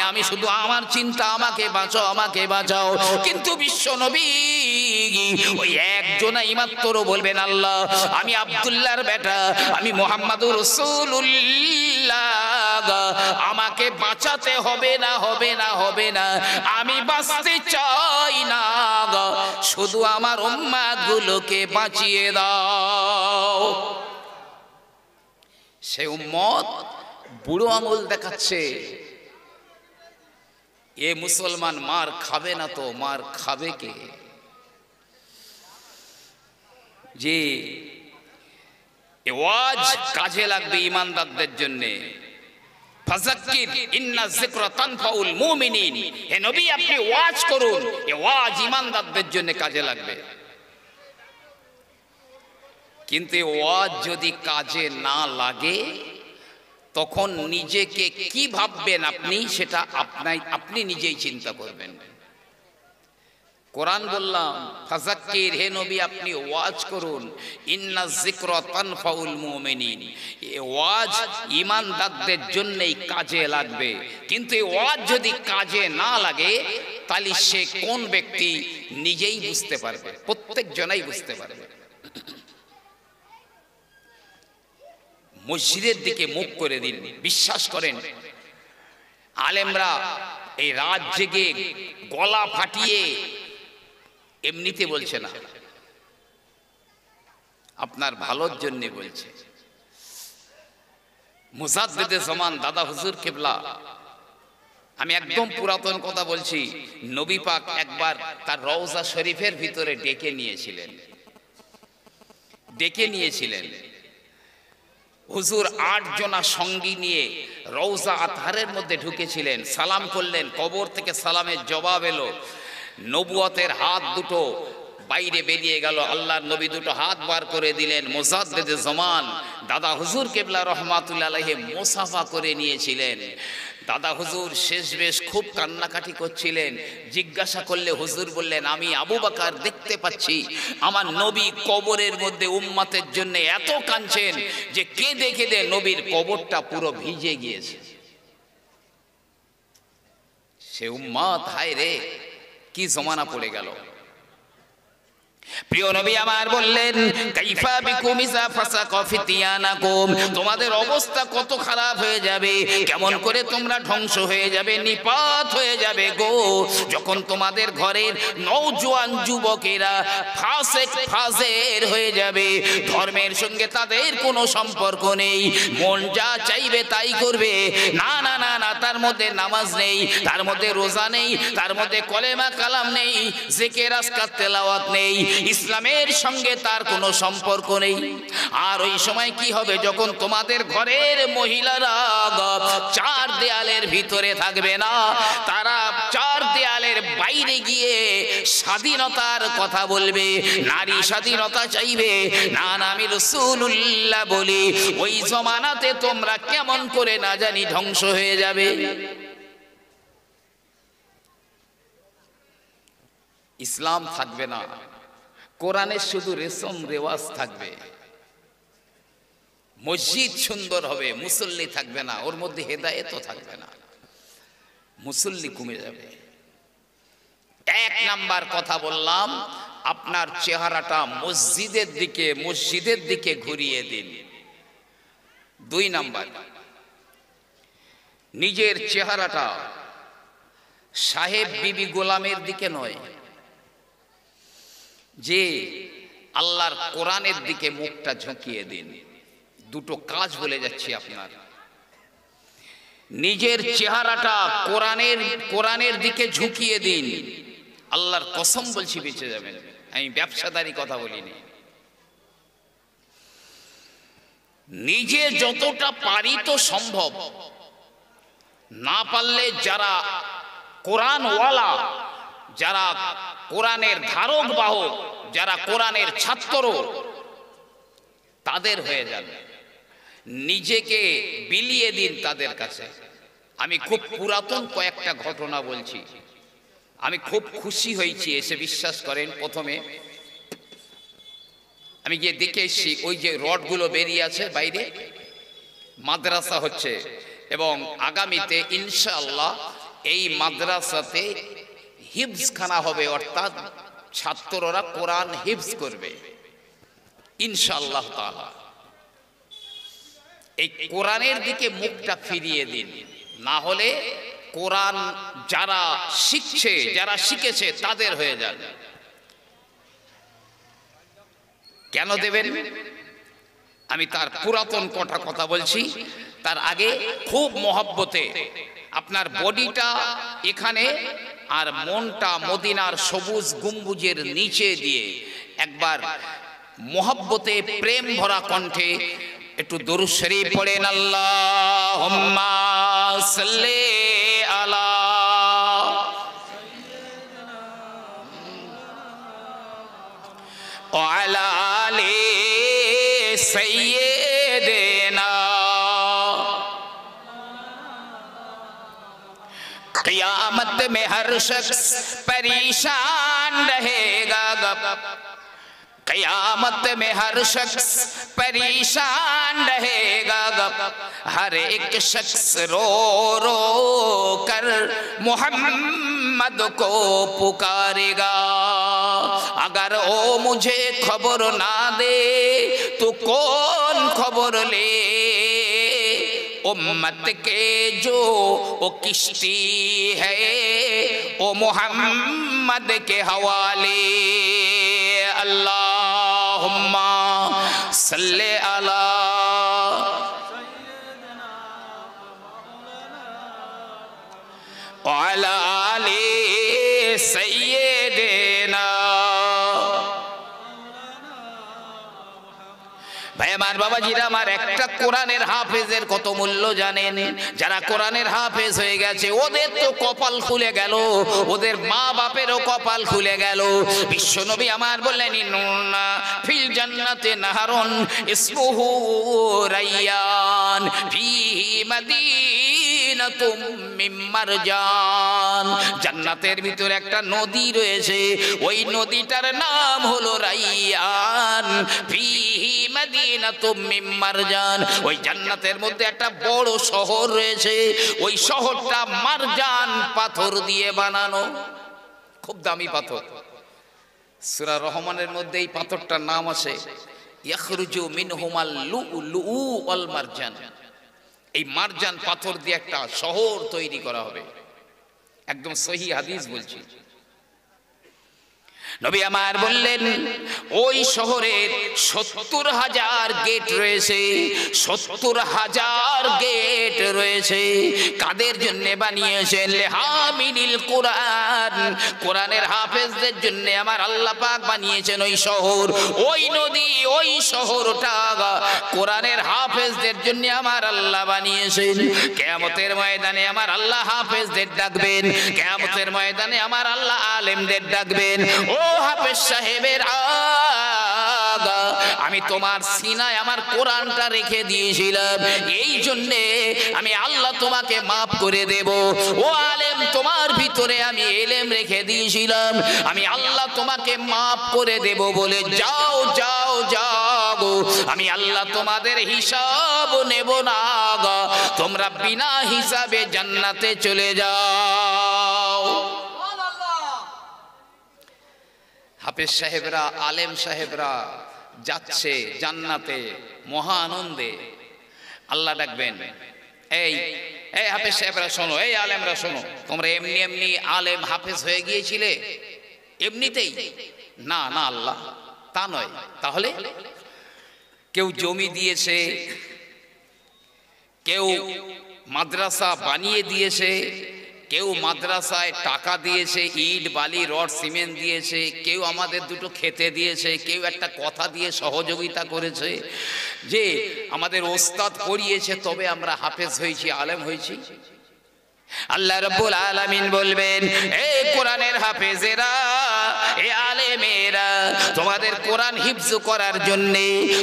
আমি শুধু আমার চিন্তা, আমাকে বাঁচাও, আমাকে বাঁচাও। কিন্তু বিশ্ব নবী ওই একজনই মাত্র বলবেন, আল্লাহ আমি আব্দুল্লাহর বেটা, আমি মুহাম্মাদুর রাসূলুল্লাহ, আমাকে বাঁচাতে হবে না, হবে না, হবে না, আমি বাঁচতে চাই না, শুধু আমার উম্মতগুলোকে বাঁচিয়ে দাও। সে উম্মত বুড়ো আঙুল দেখাচ্ছে, এ মুসলমান মার খাবে না তো মার খাবে কে? যে ওয়াজ কাজে লাগবে ঈমানদারদের জন্য। ফাযাক্কির ইন্না যিকরা তানফাউল মুমিনিন, হে নবী আপনি ওয়াজ করুন, এই ওয়াজ ঈমানদারদের জন্য কাজে লাগবে। কিন্তু ওয়াজ যদি কাজে না লাগে তখন নিজেকে কি ভাববেন আপনি, সেটা আপনি নিজেই চিন্তা করবেন। কোরআন বললাম ফাযাক্কির, হে নবী আপনি ওয়াজ করুন, ইন্না যিকরা তানফাউল মুমিনিন, এই ওয়াজ ঈমানদারদের জন্যই কাজে লাগবে। কিন্তু এই ওয়াজ যদি কাজে না লাগে তাহলে সে কোন ব্যক্তি নিজেই বুঝতে পারবে, প্রত্যেক জনাই বুঝতে পারবে। মসজিদের দিকে মুখ করে দিন। বিশ্বাস করেন আলেমরা এই রাত জেগে গলা ফাটিয়ে এমনিতে বলছে না, আপনার ভালোর জন্য বলছে। মুজাদ্দিদে জামান দাদা হুজুর কেবলা, আমি একদম পুরাতন কথা বলছি, নবী পাক একবার তার রওজা শরীফের ভিতরে ডেকে নিয়েছিলেন। হুজুর 8 জনা সঙ্গী নিয়ে রওজা আতহারের মধ্যে ঢুকেছিলেন। সালাম করলেন, কবর থেকে সালামের জবাব এলো, নবুয়তের হাত দুটো বাইরে বেরিয়ে গেল। আল্লাহর নবী দুটো হাত বার করে দিলেন। মুজাদ্দিদে জামান দাদা হুজুর কেবলা রহমাতুল্লাহ আলাইহি মুসাফা করে নিয়েছিলেন। দাদা হুজুর শেষমেশ খুব কান্নাকাটি করছিলেন। জিজ্ঞাসা করলে হুজুর বললেন, আমি আবু বকর দেখতে পাচ্ছি আমার নবী কবরের মধ্যে উম্মতের জন্য এত কাঁদছেন যে কেঁদে কেঁদে নবীর কবরটা পুরো ভিজে গিয়েছে। সে উম্মত, হায় রে কি জমানা পড়ে গেল। প্রিয় নবী আমার বললেন, কাইফা বিকুম ইযা ফাসাকা ফিতিয়ানাকুম, তোমাদের অবস্থা কত খারাপ হয়ে যাবে, কেমন করে তোমরা ধ্বংস হয়ে যাবে, নিপাত হয়ে যাবে গো, যখন তোমাদের ঘরের নওজোয়ান যুবকেরা ফাসিক ফাজের হয়ে যাবে, ধর্মের সঙ্গে তাদের কোনো সম্পর্ক নেই, মন যা চাইবে তাই করবে, না না না না, তার মধ্যে নামাজ নেই, তার মধ্যে রোজা নেই, তার মধ্যে কলেমা কালাম নেই, জিকির আজকার তেলাওয়াত নেই, ইসলামের সঙ্গে তার কোনো সম্পর্ক নেই। আর ওই সময় কি হবে, যখন তোমাদের ঘরের মহিলারা 4 দেয়ালের ভিতরে থাকবে না, তারা 4 দেয়ালের বাইরে গিয়ে স্বাধীনতার কথা বলবে, নারী স্বাধীনতা চাইবে। না না, আমি রাসূলুল্লাহ বলি ওই জমানাতে তোমরা কেমন করে না জানি ধ্বংস হয়ে যাবে। ইসলাম থাকবে না, কোরআনের শুধু রেশম রেওয়াজ থাকবে। মসজিদ সুন্দর হবে, মুসল্লি থাকবে না, ওর মধ্যে হেদায়েতও থাকবে না, মুসল্লি কমে যাবে। 1 নাম্বার কথা বললাম, আপনার চেহারাটা মসজিদের দিকে ঘুরিয়ে দিন। 2 নাম্বার, নিজের চেহারাটা সাহেব বিবি গোলামের দিকে নয়, যে আল্লাহর কোরআনের দিকে মুখটা ঝুঁকিয়ে দিন। 2টো কাজ বলে যাচ্ছি আপনার। নিজের চেহারাটা কোরআনের দিকে ঝুঁকিয়ে দিন, আল্লাহর কসম বলছি বেঁচে যাবেন। আমি ব্যবসাদারি কথা বলিনি। নিজে যতটা পারি তো সম্ভব, না পারলে যারা কোরআনওয়ালা, যারা কোরআনের ধারক বাহক, যারা কোরআনের ছাত্র, তাদের হয়ে যাবে, নিজেকে বিলিয়ে দিন তাদের কাছে। আমি খুব পুরাতন কয়েকটা ঘটনা বলছি, আমি খুব খুশি হয়েছি এসে, বিশ্বাস করেন। প্রথমে আমি গিয়ে দেখে এসেছি, ওই যে রডগুলো বেরিয়ে আছে বাইরে, মাদ্রাসা হচ্ছে, এবং আগামীতে ইনশাআল্লাহ এই মাদ্রাসাতে হিফজখানা হবে, অর্থাৎ ছাত্ররা কোরআন হিফজ করবে ইনশাআল্লাহ তাআলা। এই কোরআনের দিকে মুখটা ফিরিয়ে দিন, না হলে কোরআন যারা শিখছে, যারা শিখেছে তাদের হয়ে যাবে। কেন দেবেন? আমি তার পুরাতন কথা বলছি। তার আগে খুব মহব্বতে আপনার বডিটা এখানে আর মনটা মদিনার সবুজ গম্বুজের নিচে দিয়ে একবার মোহাব্বতে প্রেম ভরা কণ্ঠে একটু দরুদ শরীফ পড়েন, আল্লাহুম্মা সাল্লি আলা ওয়ালা আলি সাইয়্যিদিনা। क़यामत में हर शख्स परेशान रहेगा, क़यामत में हर शख्स परेशान रहेगा, हर एक शख्स रो रो कर मोहम्मद को पुकारेगा। अगर वो मुझे खबर ना दे तो कौन खबर ले, उम्मत के जो वो किश्ती है वो मोहम्मद के हवाले। अल्लाहुम्मा सल्ले अला वाला आले सय्यिदिना। ভাই আমার বাবাজিরা আমার, একটা কোরআনের হাফেজের কত মূল্য জানেন? যারা কোরআনের হাফেজ হয়ে গেছে ওদের তো কপাল খুলে গেল, ওদের মা বাপেরও কপাল খুলে গেল। বিশ্বনবী আমার বললেন, ইন্না ফিল জান্নাতে নাহারুন ইসমুহু রায়্যান ফিহি মাদিনাতুম মিন মারজান। জান্নাতের ভিতরে একটা নদী রয়েছে, ওই নদীটার নাম হলো রায়্যান। ফিহি মাদিনাতুম মিন মারজান, ওই জান্নাতের মধ্যে একটা বড় শহর রয়েছে, ওই শহরটা মারজান পাথর দিয়ে বানানো, খুব দামি পাথর। সূরা রহমানের মধ্যে এই পাথরটার নাম আছে ইয়াখরুজু মিনহুমাল লুলু ওয়াল মারজান। এই মারজান পাথর দিয়ে একটা শহর তৈরি করা হবে, একদম সহিহ হাদিস বলছি। নবী আমার বললেন ওই শহরের ৭০,০০০ গেট রয়েছে, ৭০,০০০ গেট রয়েছে। কাদের জন্য বানিয়েছেন? লিহামিলিল কোরআন, কোরআনের হাফেজদের জন্য আমার আল্লাহ পাক বানিয়েছেন ওই শহর, ওই নদী, ওই শহরটা কোরআনের হাফেজদের জন্য আমার আল্লাহ বানিয়েছেন। কিয়ামতের ময়দানে আমার আল্লাহ হাফেজদের ডাকবেন, কিয়ামতের ময়দানে আমার আল্লাহ আলেমদের ডাকবেন। ও হাফেজ সাহেবের আগা, আমি তোমার সিনায় আমার কোরআনটা রেখে দিয়েছিলাম, এই জন্যে আমি আল্লাহ তোমাকে মাফ করে দেব। ও আলেম, তোমার ভিতরে আমি এলেম রেখে দিয়েছিলাম, আমি আল্লাহ তোমাকে মাফ করে দেব বলে যাও যাও যাও, আমি আল্লাহ তোমাদের হিসাব নেব না, তোমরা বিনা হিসাবে জান্নাতে চলে যাও। হাফেজ সাহেবরা, আলেম সাহেবরা যাচ্ছে জান্নাতে মহা আনন্দে। আল্লাহ ডাকবেন, এই এই হাফেজ সাহেবরা শোনো, এই আলেমরা শোনো, তোমরা এমনি এমনি আলেম হাফেজ হয়ে গিয়েছিলে এমনিতেই? না না আল্লাহ, তা নয়। তাহলে কেউ জমি দিয়েছে, কেউ মাদ্রাসা বানিয়ে দিয়েছে, কেউ মাদ্রাসায় টাকা দিয়েছে, ইট বালি রড সিমেন্ট দিয়েছে, কেউ আমাদের দুটো খেতে দিয়েছে, কেউ একটা কথা দিয়ে সহযোগিতা করেছে, যে আমাদের ওস্তাদ পড়িয়েছে তবে আমরা হাফেজ হয়েছি, আলেম হয়েছি। আল্লাহ রাব্বুল আলামিন বলবেন, এই কোরআনের হাফেজেরা, এই আলেমেরা, তোমাদের কোরআন হিফজ করার জন্য,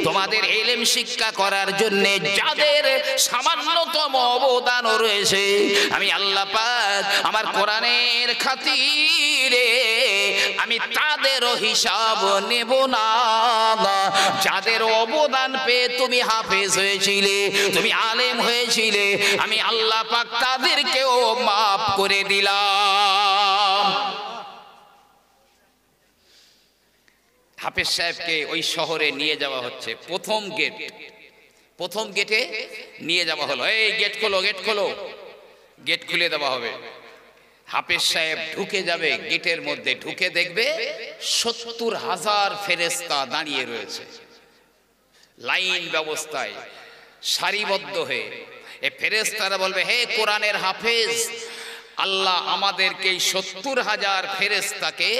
তোমাদের ইলম শিক্ষা করার জন্য যাদের সামান্যতম অবদান রয়েছে, আমি আল্লাহ পাক আমার কোরআনের খাতিরে আমি তাদেরও হিসাব নেব না। যাদের অবদান পেয়ে তুমি হাফেজ হয়েছিলে, তুমি আলেম হয়েছিলে, আমি আল্লাহ পাক তাদেরকেও মাফ করে দিলাম। হাফেজ সাহেবকে ওই শহরে নিয়ে যাওয়া হচ্ছে, প্রথম গেটে নিয়ে যাওয়া হলো। এই গেট খোলো, গেট খোলো, গেট খুলে দেওয়া হবে। হাফেজ সাহেব ঢুকে যাবে, গেটের মধ্যে ঢুকে দেখবে ৭০,০০০ ফেরেশতা দাঁড়িয়ে রয়েছে লাইন ব্যবস্থায় সারিবদ্ধ হয়ে। এই ফেরেশতারা বলবে, হে কোরআনের হাফেজ, আল্লাহ আমাদেরকে এই 70,000 ফেরেশতাকে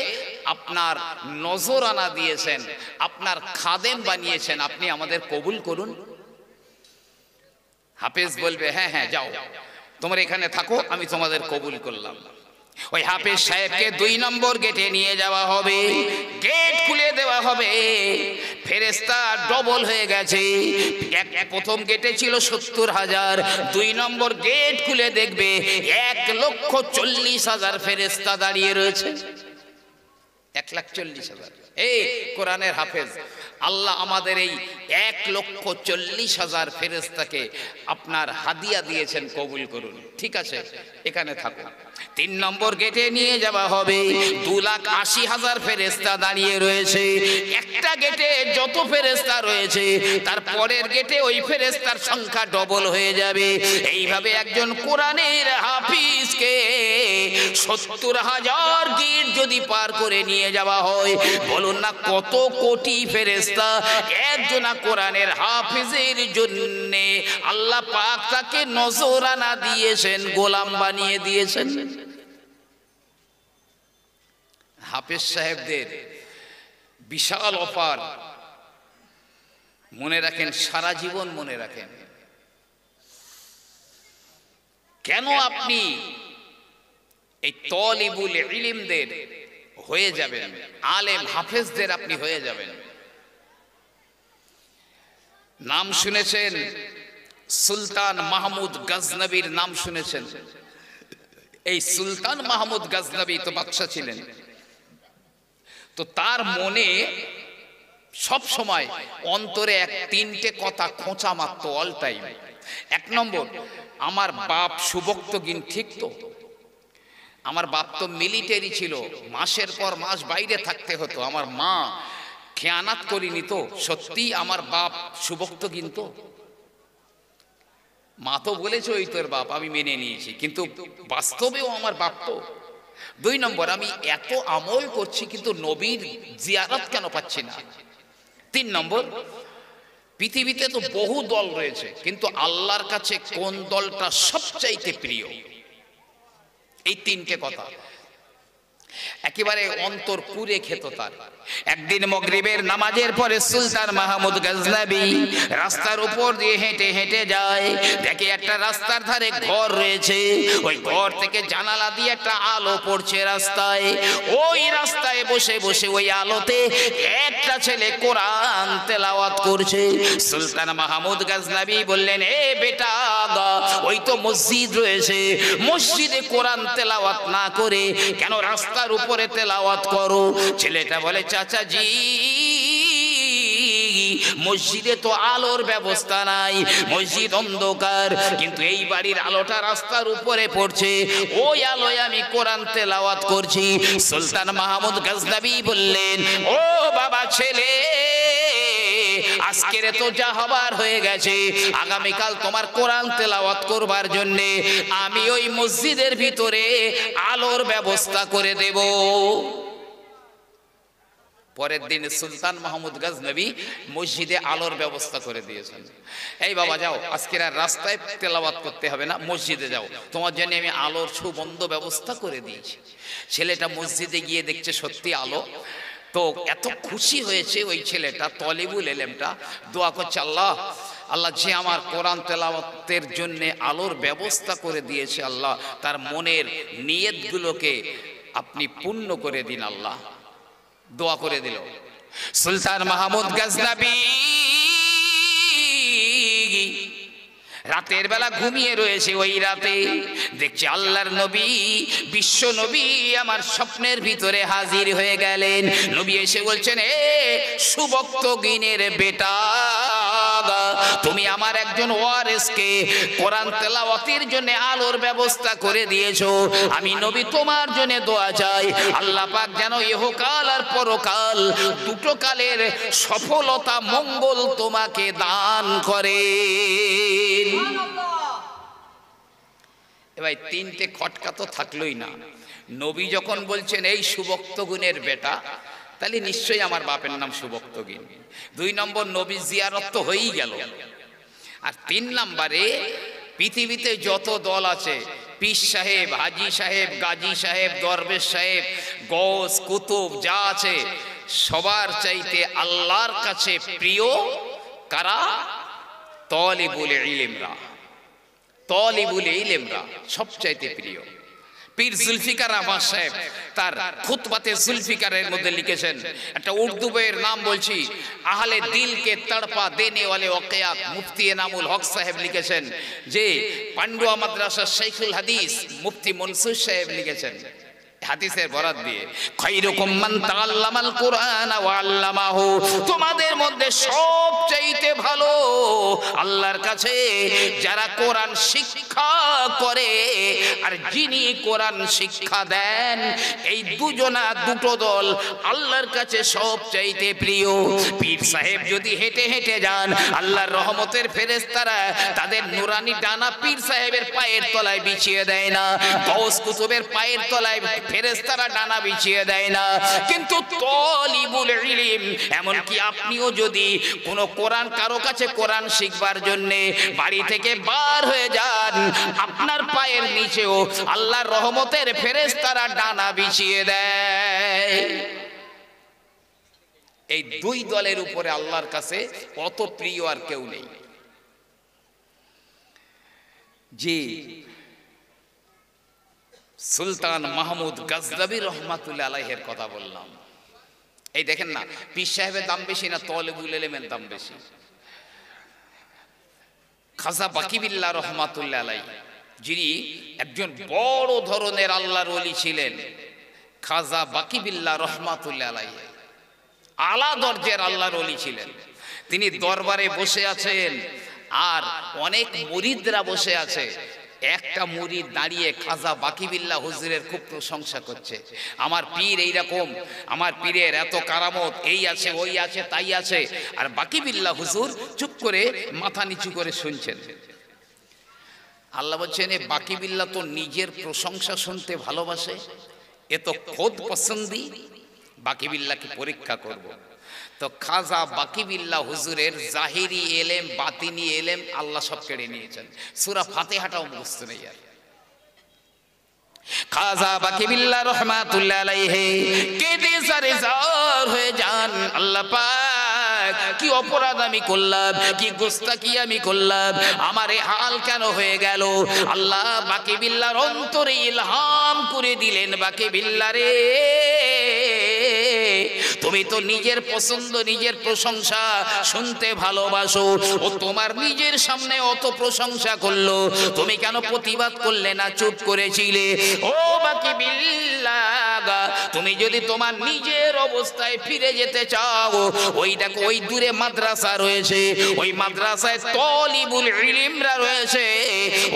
আপনার নজরানা দিয়েছেন, আপনার খাদেম বানিয়েছেন, আপনি আমাদের কবুল করুন। হাফেজ বলবে, হ্যাঁ হ্যাঁ যাও, তোমরা এখানে থাকো, আমি তোমাদের কবুল করলাম। ওই হাফেজ সাহেবকে 2 নম্বর গেটে নিয়ে যাওয়া হবে, গেট খুলে দেওয়া হবে। ফেরেশতা ডবল হয়ে গেছে, প্রথম গেটে ছিল 70,000, 2 নম্বর গেট খুলে দেখবে 1,40,000 ফেরেশতা দাঁড়িয়ে রয়েছে। 1,40,000। এই কোরআনের হাফেজ, আল্লাহ আমাদের এই 1,40,000 ফেরেশতাকে আপনার হাদিয়া দিয়েছেন, কবুল করুন। ঠিক আছে, এখানে থাকো। 3 নম্বর গেটে নিয়ে যাওয়া হবে, 2,80,000 ফেরেশতা দাঁড়িয়ে রয়েছে। একটা গেটে যত ফেরেশতা রয়েছে, তার পরের গেটে ওই ফেরেশতার সংখ্যা ডবল হয়ে যাবে। এইভাবে একজন কোরআনের হাফিজকে 70,000 গেট যদি পার করে নিয়ে যাওয়া হয়, বলুন না কত কোটি ফেরেশতা একজনা কোরআনের হাফিজের জন্য আল্লাহ পাক তাকে নজরানা দিয়েছেন, গোলাম বানিয়ে দিয়েছেন। হাফেজ সাহেবদের বিশাল অফার, মনে রাখেন, সারা জীবন মনে রাখেন। কেন আপনি এই তলিবুল ইলমদের হয়ে যাবেন, আলেম হাফেজদের আপনি হয়ে যাবেন? নাম শুনেছেন সুলতান মাহমুদ গজনবীর নাম শুনেছেন? এই সুলতান মাহমুদ গজনবী তো বাদশা ছিলেন, তো তার মনে সব সময় অন্তরে 3টে কথা খোঁচা মারত অল টাইম। 1 নম্বর, আমার বাপ সুবক্তগিন ঠিক তো? আমার বাপ তো মিলিটারি ছিল, মাসের পর মাস বাইরে থাকতে হতো, আমার মা খেয়ানাত করিনি তো? সত্যি আমার বাপ সুবক্তগিন তো? মা তো বলেছে ওই তোর বাপ, আমি মেনে নিয়েছি, কিন্তু বাস্তবেও আমার বাপ তো। 2 নম্বর, আমি এত আমল করছি কিন্তু নবীর জিয়ারত কেন পাচ্ছি না? 3 নম্বর, পৃথিবীতে তো বহু দল রয়েছে, কিন্তু আল্লাহর কাছে কোন দলটা সবচাইতে প্রিয়? এই 3টে কথা একেবারে অন্তর পুরে খেত তার। একদিন মাগরিবের নামাজের পরে সুলতান মাহমুদ গজনবী রাস্তার উপর দিয়ে হেঁটে হেঁটে যায়, দেখে একটা রাস্তার ধারে ঘর রয়েছে, ওই ঘর থেকে জানালা দিয়ে একটা আলো পড়ছে রাস্তায়। ওই রাস্তায় বসে বসে ওই আলোতে একটা ছেলে কোরআন তেলাওয়াত করছে। সুলতান মাহমুদ গজনবী বললেন, এ বেটা, ওই তো মসজিদ রয়েছে, মসজিদে কোরআন তেলাওয়াত না করে কেন রাস্তার উপরে তেলাওয়াত করো? ছেলেটা বলে, চাচা জি, মসজিদে তো আলোর ব্যবস্থা নাই, মসজিদ অন্ধকার, কিন্তু এই বাড়ির আলোটা রাস্তার উপরে পড়ছে, ওই আলোয় আমি কোরআন তেলাওয়াত করছি। সুলতান মাহমুদ গজনবী বললেন, ও বাবা ছেলে, আজকের তো যা হবার হয়ে গেছে, আগামীকাল তোমার কোরআন তেলাওয়াত করবার জন্য আমি ওই মসজিদের ভিতরে আলোর ব্যবস্থা করে দেব। পরের দিন সুলতান মাহমুদ গজনবী মসজিদে আলোর ব্যবস্থা করে দিয়েছেন। এই বাবা যাও, আজকের আর রাস্তায় তেলাওয়াত করতে হবে না, মসজিদে যাও, তোমার জন্য আমি আলোর সুবন্ধ ব্যবস্থা করে দিয়েছি। ছেলেটা মসজিদে গিয়ে দেখছে সত্যি আলো, তো এত খুশি হয়েছে ওই ছেলেটা, তলিবুল ইলমটা, দোয়া করছে, আল্লাহ আল্লাহ যে আমার কোরআন তেলাওয়াতের জন্য আলোর ব্যবস্থা করে দিয়েছে, আল্লাহ তার মনের নিয়তগুলোকে আপনি পূর্ণ করে দিন, আল্লাহ। দোয়া করে দিল। সুলতান মাহমুদ গজনবী রাতের বেলা ঘুমিয়ে রয়েছে, ওই রাতে দেখছে আল্লাহর নবী, বিশ্ব নবী আমার স্বপ্নের ভিতরে হাজির হয়ে গেলেন। নবী এসে বলছেন, এ সুবক্তগিনের বেটা, তুমি আমার একজন ওয়ারিসকে কোরআন তেলাওয়াতের জন্য আলোর ব্যবস্থা করে দিয়েছো, আমি নবী তোমার জন্য দোয়া চাই, আল্লাহ পাক যেন ইহকাল আর পরকাল দুটো কালের সফলতা মঙ্গল তোমাকে দান করে। এবার 3টে খটকা তো থাকলোই না। নবী যখন বলছেন এই সুবক্তগুণের বেটা, তাহলে নিশ্চয়ই আমার বাপের নাম সুবক্তগিন। 2 নম্বর, নবী জিয়ারত তো হয়েই গেল। আর 3 নম্বরে পৃথিবীতে যত দল আছে, পীর সাহেব, হাজি সাহেব, গাজী সাহেব, দরবেশ সাহেব, গৌস, কুতুব যা আছে, সবার চাইতে আল্লাহর কাছে প্রিয় কারা? তলিবুল ইলমরা। তলিবুল ইলমরা সবচাইতে প্রিয়। পীর জুলফিকার আহমদ সাহেব তার খুতবাতে জুলফিকারের মধ্যে লিখেছেন, একটা উর্দু বইয়ের নাম বলছি, আহলে দিল কে তড়পা দেনে ওয়ালে ওয়াকিয়াত, মুফতি এনামুল হক সাহেব লিখেছেন, যে পান্ডুয়া মাদ্রাসার শাইখুল হাদিস মুফতি মনসুর সাহেব লিখেছেন হাদিসের বরাত দিয়ে, খায়রুকুম মান তাআল্লামাল কুরআন ওয়া আল্লামাহু, তোমাদের মধ্যে সবচাইতে ভালো আল্লাহর কাছে যারা কোরআন শিক্ষা করে আর যিনি কোরআন শিক্ষা দেন, এই দুটো দল আল্লাহর কাছে সবচাইতে প্রিয়। পীর সাহেব যদি হেঁটে হেঁটে যান, আল্লাহর রহমতের ফেরেশতারা তাদের নুরানি ডানা পীর সাহেবের পায়ের তলায় বিছিয়ে দেয় না, গৌস কুতুবের পায়ের তলায় ফেরেশতারা ডানা বিছিয়ে দেয় না। কিন্তু তলিবুল ইলম, এমনকি আপনিও যদি কোনো কোরআন কারো কাছে কোরআন শিখবার জন্য বাড়ি থেকে বার হয়ে যান, আপনার পায়ের নিচেও আল্লাহর রহমতের ফেরেশতারা ডানা বিছিয়ে দেয়। এই দুই দলের উপরে আল্লাহর কাছে অত প্রিয় আর কেউ নেই। জি, সুলতান মাহমুদ গজনবী রহমাতুল্লাহ আলাইহির কথা বললাম। এই দেখেন না, পীর সাহেবের দাম বেশি না তলিবুল ইলমের দাম বেশি? খাজা বাকিবিল্লাহ রহমাতুল্লাহ আলাইহি, যিনি একজন বড় ধরনের আল্লাহর ওলি ছিলেন, খাজা বাকিবিল্লাহ রহমাতুল্লাহ আলাইহি আলা দরজের আল্লাহর ওলি ছিলেন। তিনি দরবারে বসে আছেন আর অনেক মুরিদরা বসে আছে। একটা মুরিদ দাঁড়িয়ে খাজা বাকিবিল্লাহ হুজুরের খুব প্রশংসা করছে, আমার পীর এইরকম, আমার পীরের এত কারামত, এই আছে ওই আছে তাই আছে। আর বাকিবিল্লাহ হুজুর চুপ করে মাথা নিচু করে শুনছেন। আল্লাহ বলছেন, এ বাকিবিল্লাহ তো নিজের প্রশংসা শুনতে ভালোবাসে, এ তো খোদ পছন্দি, বাকিবিল্লাহকে পরীক্ষা করব। তো খাজা বাকিবিল্লাহ হুজুরের জাহিরি এলেম, বাতিনি এলেম আল্লাহ সব কেড়ে নিয়েছেন, সূরা ফাতিহাটাও মুখস্থ নেই আর। খাজা বাকিবিল্লাহ রহমাতুল্লাহ আলাইহি কেঁদে সারেজার হয়ে যান, আল্লাহ পাক কি অপরাধ আমি করলাম, কি গোস্তাকি আমি করলাম, আমার এই হাল কেন হয়ে গেল? আল্লাহ বাকিবিল্লাহর অন্তরে ইলহাম করে দিলেন, বাকিবিল্লাহ রে, তুমি তো নিজের পছন্দ, নিজের প্রশংসা শুনতে ভালোবাসো, ও তোমার নিজের সামনে অত প্রশংসা করলো, তুমি কেন প্রতিবাদ করলে না, চুপ করেছিলে? ও বাকিবিল্লাহ, তুমি যদি তোমার নিজের অবস্থায় ফিরে যেতে চাও, ওই দেখো ওই দূরে মাদ্রাসা রয়েছে, ওই মাদ্রাসায় তলিবুল ইলমরা রয়েছে,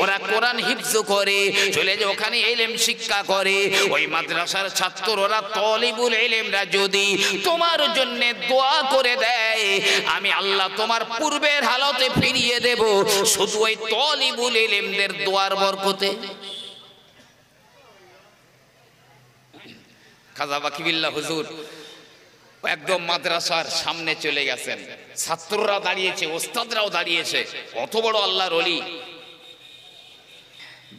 ওরা কোরআন হিফজ করে, চলে যে ওখানে ইলম শিক্ষা করে। ওই মাদ্রাসার ছাত্ররা তলিবুল ইলমরা যদি তোমার জন্য দোয়া করে দেয়, আমি আল্লাহ তোমার পূর্বের হালতে ফিরিয়ে দেব, শুধু ওই তলিবুল ইলমদের দোয়ার বরকতে। খাজা বাকিবিল্লাহ হুজুর একদম মাদ্রাসার সামনে চলে গেছেন, ছাত্ররা দাঁড়িয়েছে, ওস্তাদরাও দাঁড়িয়েছে, অত বড় আল্লাহর ওলি।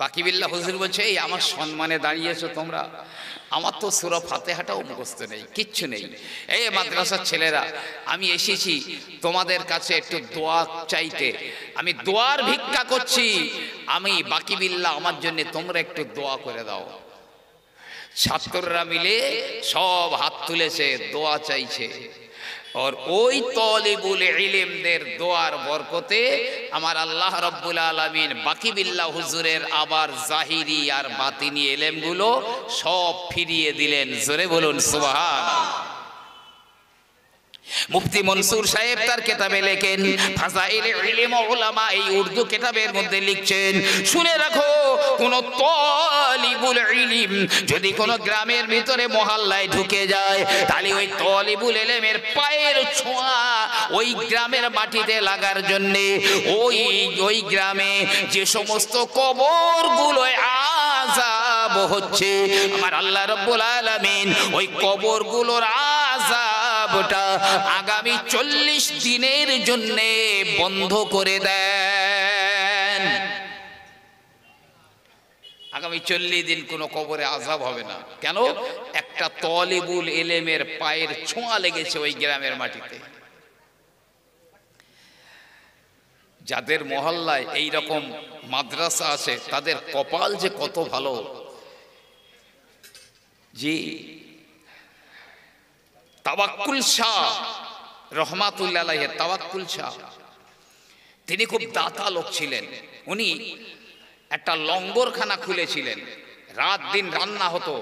বাকিবিল্লাহ হুজুর বলছে, এই আমার সম্মানে দাঁড়িয়েছো তোমরা, আমার তো সূরা ফাতিহাটাও মুখস্থ নেই, কিচ্ছু নেই। এই মাদ্রাসার ছেলেরা, আমি এসেছি তোমাদের কাছে একটু দোয়া চাইতে, আমি দোয়ার ভিক্ষা করছি, আমি বাকিবিল্লাহ, আমার জন্য তোমরা একটু দোয়া করে দাও। ছাত্ররা মিলে সব হাত তুলেছে, দোয়া চাইছে। और ওই তলিবুল ইলমদের দোয়ার বরকতে আমার আল্লাহ রাব্বুল আলামিন বাকিবিল্লাহ হুজুরের আবার জাহিরি আর বাতিনি ইলমগুলো সব ফিরিয়ে দিলেন। জোরে বলুন সুবহানাল্লাহ। মুফতি মনসুর সাহেব তার কিতাবে লেখেন, ফাজাইল ইলম উলামা, এই উর্দু কিতাবের মধ্যে লিখছেন, শুনে রাখো, কোন তলিবুল ইলম যদি কোন গ্রামের ভিতরে মহল্লায় ঢুকে যায়, তাহলে ওই তলিবুল ইলমের পায়ের ছোঁয়া ওই গ্রামের মাটিতে লাগার জন্য ওই গ্রামে যে সমস্ত কবরগুলোয় আযাব হচ্ছে, আমার আল্লাহ রাব্বুল আলামিন ওই কবরগুলোর আযাবটা আগামী 40 দিনের জন্য বন্ধ করে দেন। আগামী 40 দিন কোনো কবরে আযাব হবে না। কেন? একটা তলিবুল ইলমের পায়ের ছোঁয়া লেগেছে ওই গ্রামের মাটিতে। যাদের মহল্লায় এই রকম মাদ্রাসা আছে তাদের কপাল যে কত ভালো। জি, তাওয়াক্কুল শাহ রহমাতুল্লাহ আলাইহি, তাওয়াক্কুল শাহ, তিনি খুব দাতা লোক ছিলেন। উনি একটা লঙ্গরখানা খুলেছিলেন, রাত দিন রান্না হতো,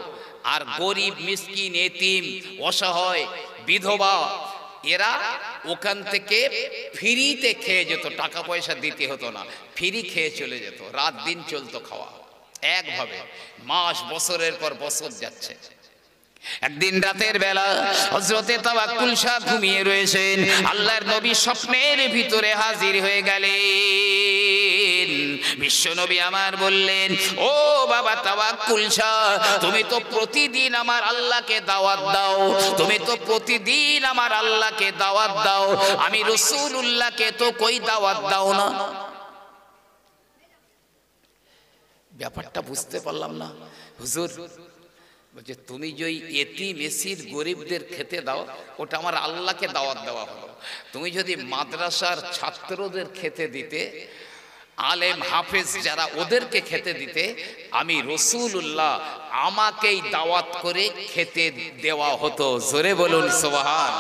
আর গরিব মিসকিন এতিম অসহায় বিধবা এরা ওখান থেকে ফ্রিতে খেয়ে যেত, টাকা পয়সা দিতে হতো না, ফ্রি খেয়ে চলে যেত। রাত দিন চলতো খাওয়া একভাবে, মাস বছরের পর বছর যাচ্ছে। একদিন রাতের বেলা হযরতে তাওয়াক্কুল শাহ ঘুমিয়ে রয়েছেন, আল্লাহর নবী স্বপ্নের ভিতরে হাজির হয়ে গেলেন। বিশ্বনবী আমার বললেন, ও বাবা তাওয়াক্কুল শাহ, তুমি তো প্রতিদিন আমার আল্লাহকে দাওয়াত দাও, তুমি তো প্রতিদিন আমার আল্লাহকে দাওয়াত দাও, আমি রাসূলুল্লাহকে তো কই দাওয়াত দাও না। ব্যাপারটা বুঝতে পারলাম না। হুজুর বলছে, তুমি যে এতিম এসির গরিবদের খেতে দাও, ওটা আমার আল্লাহকে দাওয়াত দেওয়া হলো। তুমি যদি মাদ্রাসার ছাত্রদের খেতে দিতে, আলেম হাফেজ যারা ওদেরকে খেতে দিতে, আমি রাসূলুল্লাহ আমাকেই দাওয়াত করে খেতে দেওয়া হতো। জোরে বলুন সুবহান।